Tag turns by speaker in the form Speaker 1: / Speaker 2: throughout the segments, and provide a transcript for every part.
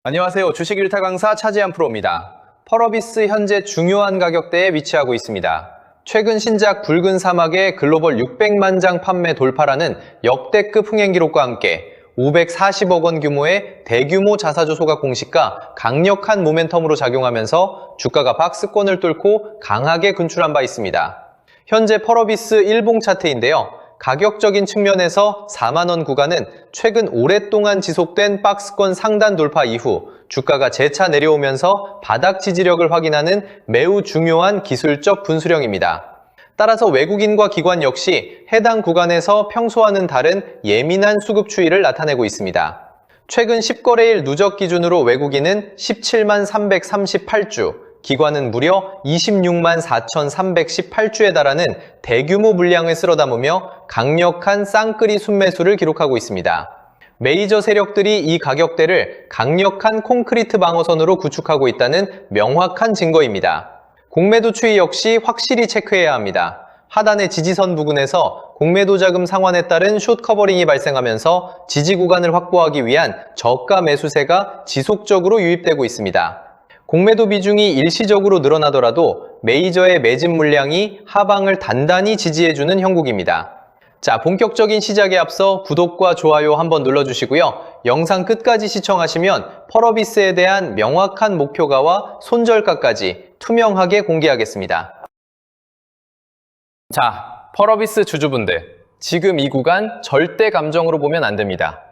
Speaker 1: 안녕하세요. 주식 1타 강사 차지한 프로입니다. 펄어비스 현재 중요한 가격대에 위치하고 있습니다. 최근 신작 붉은 사막의 글로벌 600만 장 판매 돌파라는 역대급 흥행 기록과 함께 540억 원 규모의 대규모 자사주 소각 공시가 강력한 모멘텀으로 작용하면서 주가가 박스권을 뚫고 강하게 근출한 바 있습니다. 현재 펄어비스 일봉 차트인데요. 가격적인 측면에서 4만원 구간은 최근 오랫동안 지속된 박스권 상단 돌파 이후 주가가 재차 내려오면서 바닥 지지력을 확인하는 매우 중요한 기술적 분수령입니다. 따라서 외국인과 기관 역시 해당 구간에서 평소와는 다른 예민한 수급 추이를 나타내고 있습니다. 최근 10거래일 누적 기준으로 외국인은 17만 338주, 기관은 무려 26만 4,318주에 달하는 대규모 물량을 쓸어 담으며 강력한 쌍끌이 순매수를 기록하고 있습니다. 메이저 세력들이 이 가격대를 강력한 콘크리트 방어선으로 구축하고 있다는 명확한 증거입니다. 공매도 추이 역시 확실히 체크해야 합니다. 하단의 지지선 부근에서 공매도 자금 상환에 따른 숏 커버링이 발생하면서 지지 구간을 확보하기 위한 저가 매수세가 지속적으로 유입되고 있습니다. 공매도 비중이 일시적으로 늘어나더라도 메이저의 매집 물량이 하방을 단단히 지지해주는 형국입니다. 자, 본격적인 시작에 앞서 구독과 좋아요 한번 눌러주시고요. 영상 끝까지 시청하시면 펄어비스에 대한 명확한 목표가와 손절가까지 투명하게 공개하겠습니다. 자, 펄어비스 주주분들, 지금 이 구간 절대 감정으로 보면 안 됩니다.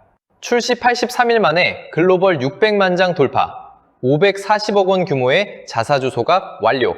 Speaker 1: 출시 83일 만에 글로벌 600만 장 돌파, 540억 원 규모의 자사주 소각 완료.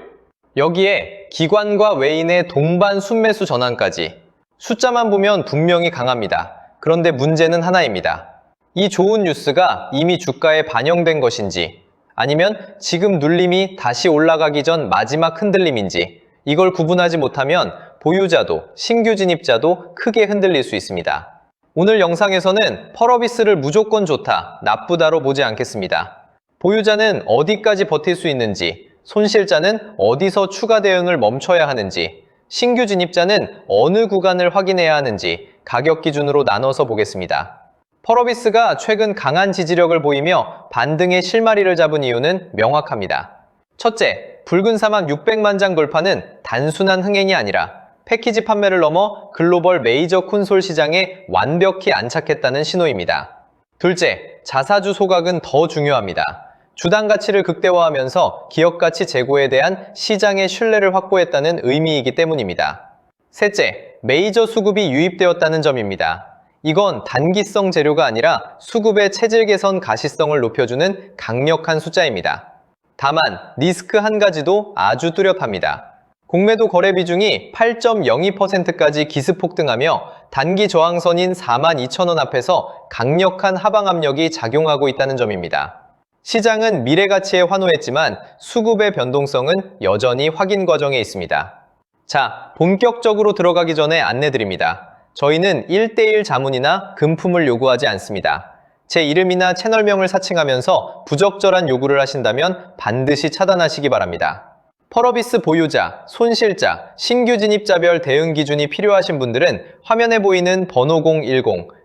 Speaker 1: 여기에 기관과 외인의 동반 순매수 전환까지. 숫자만 보면 분명히 강합니다. 그런데 문제는 하나입니다. 이 좋은 뉴스가 이미 주가에 반영된 것인지, 아니면 지금 눌림이 다시 올라가기 전 마지막 흔들림인지, 이걸 구분하지 못하면 보유자도 신규 진입자도 크게 흔들릴 수 있습니다. 오늘 영상에서는 펄어비스를 무조건 좋다, 나쁘다로 보지 않겠습니다. 보유자는 어디까지 버틸 수 있는지, 손실자는 어디서 추가 대응을 멈춰야 하는지, 신규 진입자는 어느 구간을 확인해야 하는지 가격 기준으로 나눠서 보겠습니다. 펄어비스가 최근 강한 지지력을 보이며 반등의 실마리를 잡은 이유는 명확합니다. 첫째, 붉은 사막 600만 장 돌파는 단순한 흥행이 아니라 패키지 판매를 넘어 글로벌 메이저 콘솔 시장에 완벽히 안착했다는 신호입니다. 둘째, 자사주 소각은 더 중요합니다. 주당 가치를 극대화하면서 기업 가치 제고에 대한 시장의 신뢰를 확보했다는 의미이기 때문입니다. 셋째, 메이저 수급이 유입되었다는 점입니다. 이건 단기성 재료가 아니라 수급의 체질 개선 가시성을 높여주는 강력한 숫자입니다. 다만 리스크 한 가지도 아주 뚜렷합니다. 공매도 거래 비중이 8.02%까지 기습 폭등하며 단기 저항선인 42,000원 앞에서 강력한 하방 압력이 작용하고 있다는 점입니다. 시장은 미래 가치에 환호했지만 수급의 변동성은 여전히 확인 과정에 있습니다. 자, 본격적으로 들어가기 전에 안내드립니다. 저희는 1:1 자문이나 금품을 요구하지 않습니다. 제 이름이나 채널명을 사칭하면서 부적절한 요구를 하신다면 반드시 차단하시기 바랍니다. 펄어비스 보유자, 손실자, 신규 진입자별 대응 기준이 필요하신 분들은 화면에 보이는 번호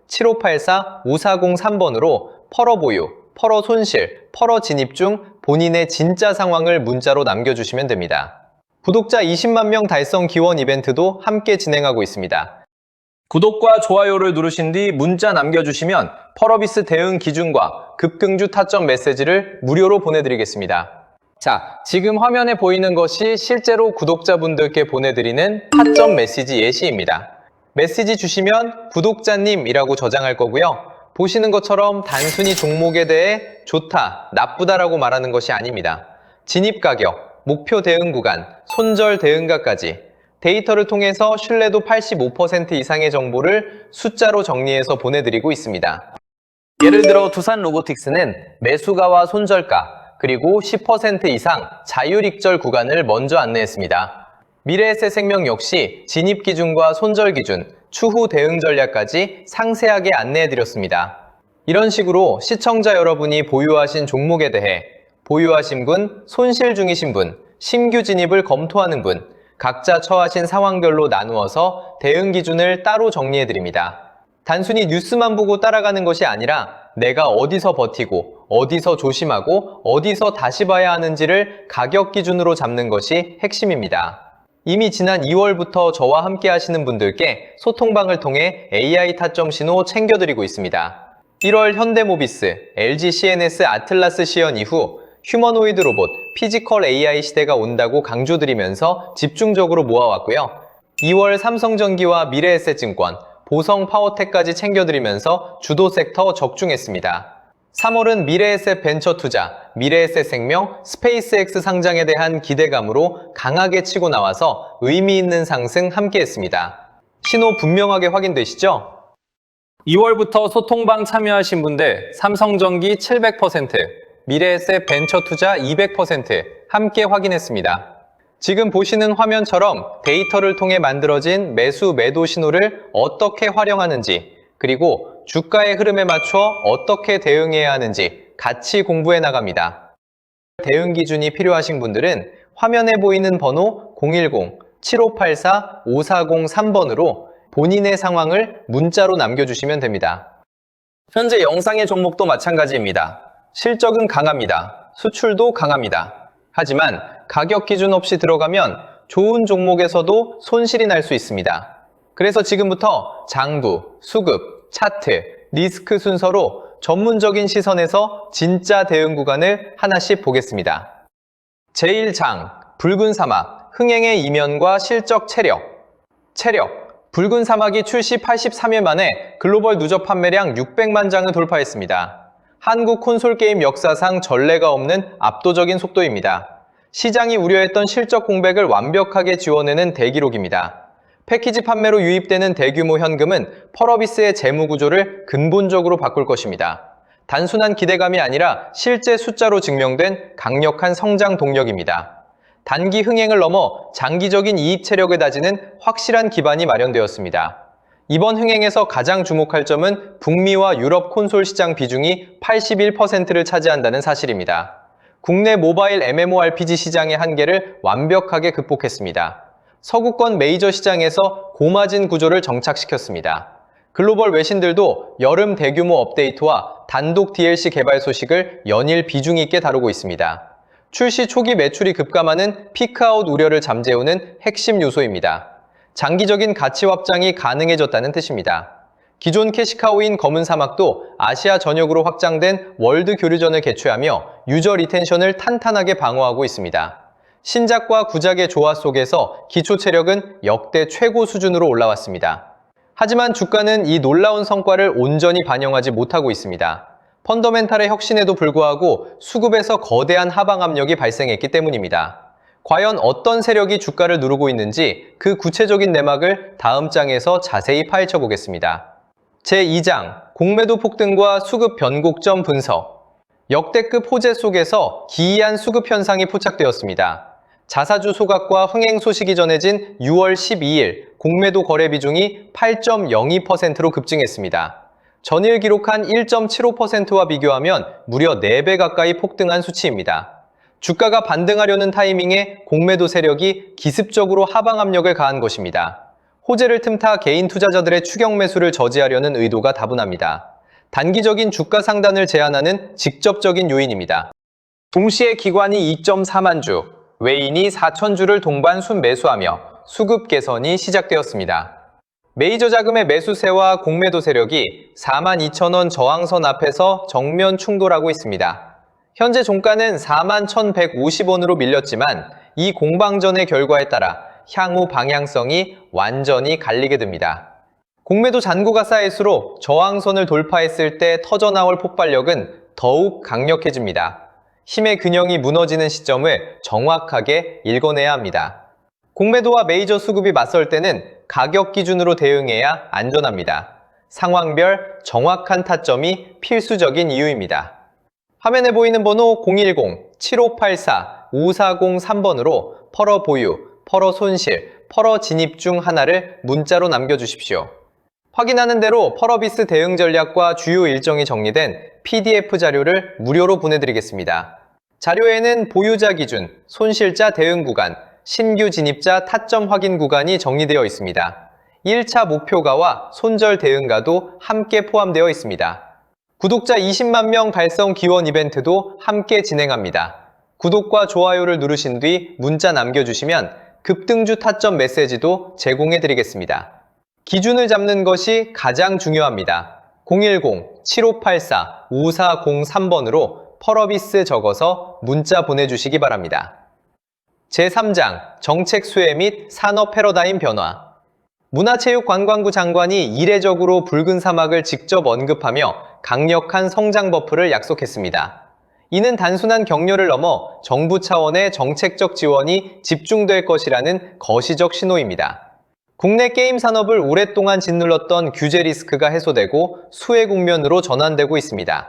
Speaker 1: 010-7584-5403번으로 펄어 보유, 펄어 손실, 펄어 진입 중 본인의 진짜 상황을 문자로 남겨주시면 됩니다. 구독자 20만 명 달성 기원 이벤트도 함께 진행하고 있습니다. 구독과 좋아요를 누르신 뒤 문자 남겨주시면 펄어비스 대응 기준과 급등주 타점 메시지를 무료로 보내드리겠습니다. 자, 지금 화면에 보이는 것이 실제로 구독자분들께 보내드리는 타점 메시지 예시입니다. 메시지 주시면 구독자님이라고 저장할 거고요. 보시는 것처럼 단순히 종목에 대해 좋다, 나쁘다라고 말하는 것이 아닙니다. 진입 가격, 목표 대응 구간, 손절 대응가까지 데이터를 통해서 신뢰도 85% 이상의 정보를 숫자로 정리해서 보내드리고 있습니다. 예를 들어 두산 로보틱스는 매수가와 손절가, 그리고 10% 이상 자율익절 구간을 먼저 안내했습니다. 미래에셋생명 역시 진입 기준과 손절 기준, 추후 대응 전략까지 상세하게 안내해드렸습니다. 이런 식으로 시청자 여러분이 보유하신 종목에 대해 보유하신 분, 손실 중이신 분, 신규 진입을 검토하는 분, 각자 처하신 상황별로 나누어서 대응 기준을 따로 정리해드립니다. 단순히 뉴스만 보고 따라가는 것이 아니라 내가 어디서 버티고 어디서 조심하고 어디서 다시 봐야 하는지를 가격 기준으로 잡는 것이 핵심입니다. 이미 지난 2월부터 저와 함께 하시는 분들께 소통방을 통해 AI 타점 신호 챙겨드리고 있습니다. 1월 현대모비스, LG CNS 아틀라스 시연 이후 휴머노이드 로봇, 피지컬 AI 시대가 온다고 강조드리면서 집중적으로 모아왔고요. 2월 삼성전기와 미래에셋증권, 보성 파워텍까지 챙겨드리면서 주도 섹터 적중했습니다. 3월은 미래에셋 벤처 투자, 미래에셋 생명, 스페이스X 상장에 대한 기대감으로 강하게 치고 나와서 의미 있는 상승 함께했습니다. 신호 분명하게 확인되시죠? 2월부터 소통방 참여하신 분들 삼성전기 700%, 미래에셋 벤처 투자 200% 함께 확인했습니다. 지금 보시는 화면처럼 데이터를 통해 만들어진 매수 매도 신호를 어떻게 활용하는지, 그리고 주가의 흐름에 맞춰 어떻게 대응해야 하는지 같이 공부해 나갑니다. 대응 기준이 필요하신 분들은 화면에 보이는 번호 010-7584-5403번으로 본인의 상황을 문자로 남겨주시면 됩니다. 현재 영상의 종목도 마찬가지입니다. 실적은 강합니다. 수출도 강합니다. 하지만 가격 기준 없이 들어가면 좋은 종목에서도 손실이 날 수 있습니다. 그래서 지금부터 장부, 수급, 차트, 리스크 순서로 전문적인 시선에서 진짜 대응 구간을 하나씩 보겠습니다. 제1장, 붉은 사막, 흥행의 이면과 실적 체력. 붉은 사막이 출시 83일 만에 글로벌 누적 판매량 600만 장을 돌파했습니다. 한국 콘솔 게임 역사상 전례가 없는 압도적인 속도입니다. 시장이 우려했던 실적 공백을 완벽하게 지워내는 대기록입니다. 패키지 판매로 유입되는 대규모 현금은 펄어비스의 재무 구조를 근본적으로 바꿀 것입니다. 단순한 기대감이 아니라 실제 숫자로 증명된 강력한 성장 동력입니다. 단기 흥행을 넘어 장기적인 이익 체력을 다지는 확실한 기반이 마련되었습니다. 이번 흥행에서 가장 주목할 점은 북미와 유럽 콘솔 시장 비중이 81%를 차지한다는 사실입니다. 국내 모바일 MMORPG 시장의 한계를 완벽하게 극복했습니다. 서구권 메이저 시장에서 고마진 구조를 정착시켰습니다. 글로벌 외신들도 여름 대규모 업데이트와 단독 DLC 개발 소식을 연일 비중 있게 다루고 있습니다. 출시 초기 매출이 급감하는 피크아웃 우려를 잠재우는 핵심 요소입니다. 장기적인 가치 확장이 가능해졌다는 뜻입니다. 기존 캐시카우인 검은 사막도 아시아 전역으로 확장된 월드 교류전을 개최하며 유저 리텐션을 탄탄하게 방어하고 있습니다. 신작과 구작의 조화 속에서 기초 체력은 역대 최고 수준으로 올라왔습니다. 하지만 주가는 이 놀라운 성과를 온전히 반영하지 못하고 있습니다. 펀더멘탈의 혁신에도 불구하고 수급에서 거대한 하방 압력이 발생했기 때문입니다. 과연 어떤 세력이 주가를 누르고 있는지 그 구체적인 내막을 다음 장에서 자세히 파헤쳐 보겠습니다. 제2장, 공매도 폭등과 수급 변곡점 분석. 역대급 호재 속에서 기이한 수급 현상이 포착되었습니다. 자사주 소각과 흥행 소식이 전해진 6월 12일 공매도 거래 비중이 8.02%로 급증했습니다. 전일 기록한 1.75%와 비교하면 무려 4배 가까이 폭등한 수치입니다. 주가가 반등하려는 타이밍에 공매도 세력이 기습적으로 하방 압력을 가한 것입니다. 호재를 틈타 개인 투자자들의 추격 매수를 저지하려는 의도가 다분합니다. 단기적인 주가 상단을 제한하는 직접적인 요인입니다. 동시에 기관이 2.4만 주, 외인이 4천 주를 동반 순매수하며 수급 개선이 시작되었습니다. 메이저 자금의 매수세와 공매도 세력이 42,000원 저항선 앞에서 정면 충돌하고 있습니다. 현재 종가는 41,150원으로 밀렸지만 이 공방전의 결과에 따라 향후 방향성이 완전히 갈리게 됩니다. 공매도 잔고가 쌓일수록 저항선을 돌파했을 때 터져나올 폭발력은 더욱 강력해집니다. 힘의 균형이 무너지는 시점을 정확하게 읽어내야 합니다. 공매도와 메이저 수급이 맞설 때는 가격 기준으로 대응해야 안전합니다. 상황별 정확한 타점이 필수적인 이유입니다. 화면에 보이는 번호 010-7584-5403번으로 펄어 보유, 펄어 손실, 펄어 진입 중 하나를 문자로 남겨주십시오. 확인하는 대로 펄어비스 대응 전략과 주요 일정이 정리된 PDF 자료를 무료로 보내드리겠습니다. 자료에는 보유자 기준, 손실자 대응 구간, 신규 진입자 타점 확인 구간이 정리되어 있습니다. 1차 목표가와 손절 대응가도 함께 포함되어 있습니다. 구독자 20만 명 달성 기원 이벤트도 함께 진행합니다. 구독과 좋아요를 누르신 뒤 문자 남겨주시면 급등주 타점 메시지도 제공해드리겠습니다. 기준을 잡는 것이 가장 중요합니다. 010-7584-5403번으로 펄어비스 적어서 문자 보내주시기 바랍니다. 제3장 정책 수혜 및 산업 패러다임 변화. 문화체육관광부 장관이 이례적으로 붉은 사막을 직접 언급하며 강력한 성장 버프를 약속했습니다. 이는 단순한 격려를 넘어 정부 차원의 정책적 지원이 집중될 것이라는 거시적 신호입니다. 국내 게임 산업을 오랫동안 짓눌렀던 규제 리스크가 해소되고 수혜 국면으로 전환되고 있습니다.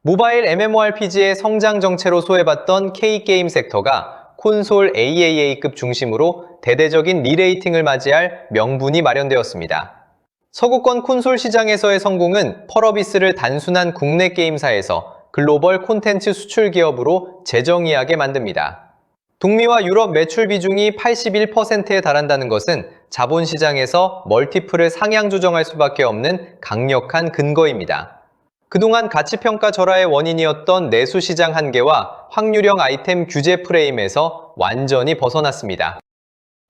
Speaker 1: 모바일 MMORPG의 성장 정체로 소외받던 K게임 섹터가 콘솔 AAA급 중심으로 대대적인 리레이팅을 맞이할 명분이 마련되었습니다. 서구권 콘솔 시장에서의 성공은 펄어비스를 단순한 국내 게임사에서 글로벌 콘텐츠 수출 기업으로 재정의하게 만듭니다. 북미와 유럽 매출 비중이 81%에 달한다는 것은 자본시장에서 멀티플을 상향 조정할 수밖에 없는 강력한 근거입니다. 그동안 가치평가 절하의 원인이었던 내수시장 한계와 확률형 아이템 규제 프레임에서 완전히 벗어났습니다.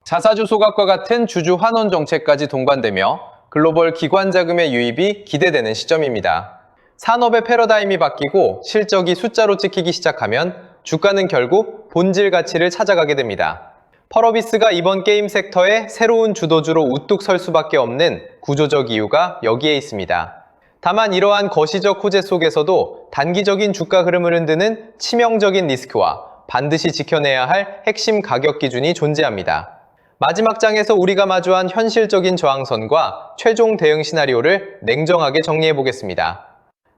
Speaker 1: 자사주 소각과 같은 주주 환원 정책까지 동반되며 글로벌 기관 자금의 유입이 기대되는 시점입니다. 산업의 패러다임이 바뀌고 실적이 숫자로 찍히기 시작하면 주가는 결국 본질 가치를 찾아가게 됩니다. 펄어비스가 이번 게임 섹터의 새로운 주도주로 우뚝 설 수밖에 없는 구조적 이유가 여기에 있습니다. 다만 이러한 거시적 호재 속에서도 단기적인 주가 흐름을 흔드는 치명적인 리스크와 반드시 지켜내야 할 핵심 가격 기준이 존재합니다. 마지막 장에서 우리가 마주한 현실적인 저항선과 최종 대응 시나리오를 냉정하게 정리해 보겠습니다.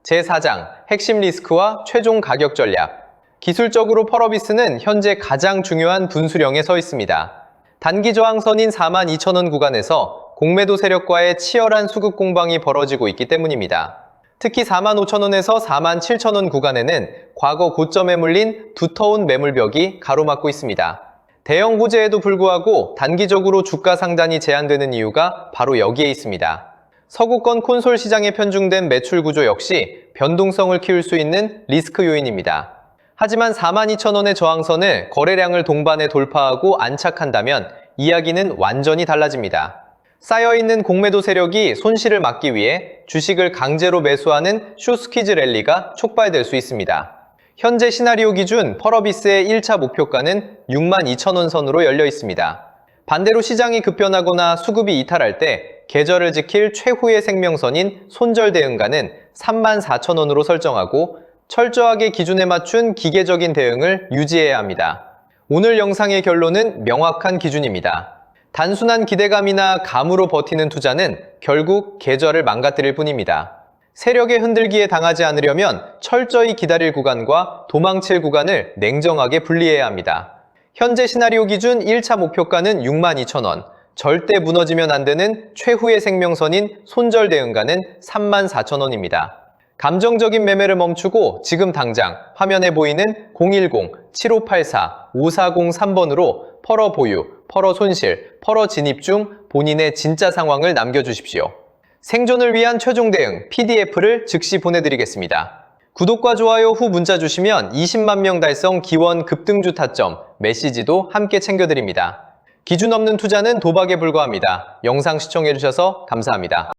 Speaker 1: 제4장 핵심 리스크와 최종 가격 전략. 기술적으로 펄어비스는 현재 가장 중요한 분수령에 서 있습니다. 단기 저항선인 42,000원 구간에서 공매도 세력과의 치열한 수급 공방이 벌어지고 있기 때문입니다. 특히 45,000원에서 47,000원 구간에는 과거 고점에 물린 두터운 매물벽이 가로막고 있습니다. 대형 호재에도 불구하고 단기적으로 주가 상단이 제한되는 이유가 바로 여기에 있습니다. 서구권 콘솔 시장에 편중된 매출 구조 역시 변동성을 키울 수 있는 리스크 요인입니다. 하지만 42,000원의 저항선을 거래량을 동반해 돌파하고 안착한다면 이야기는 완전히 달라집니다. 쌓여있는 공매도 세력이 손실을 막기 위해 주식을 강제로 매수하는 쇼스퀴즈 랠리가 촉발될 수 있습니다. 현재 시나리오 기준 펄어비스의 1차 목표가는 62,000원 선으로 열려 있습니다. 반대로 시장이 급변하거나 수급이 이탈할 때 계절을 지킬 최후의 생명선인 손절 대응가는 34,000원으로 설정하고 철저하게 기준에 맞춘 기계적인 대응을 유지해야 합니다. 오늘 영상의 결론은 명확한 기준입니다. 단순한 기대감이나 감으로 버티는 투자는 결국 계절을 망가뜨릴 뿐입니다. 세력의 흔들기에 당하지 않으려면 철저히 기다릴 구간과 도망칠 구간을 냉정하게 분리해야 합니다. 현재 시나리오 기준 1차 목표가는 62,000원, 절대 무너지면 안 되는 최후의 생명선인 손절 대응가는 34,000원입니다. 감정적인 매매를 멈추고 지금 당장 화면에 보이는 010-7584-5403번으로 펄어 보유, 펄어 손실, 펄어 진입 중 본인의 진짜 상황을 남겨주십시오. 생존을 위한 최종 대응 PDF를 즉시 보내드리겠습니다. 구독과 좋아요 후 문자 주시면 20만 명 달성 기원 급등주 타점 메시지도 함께 챙겨드립니다. 기준 없는 투자는 도박에 불과합니다. 영상 시청해주셔서 감사합니다.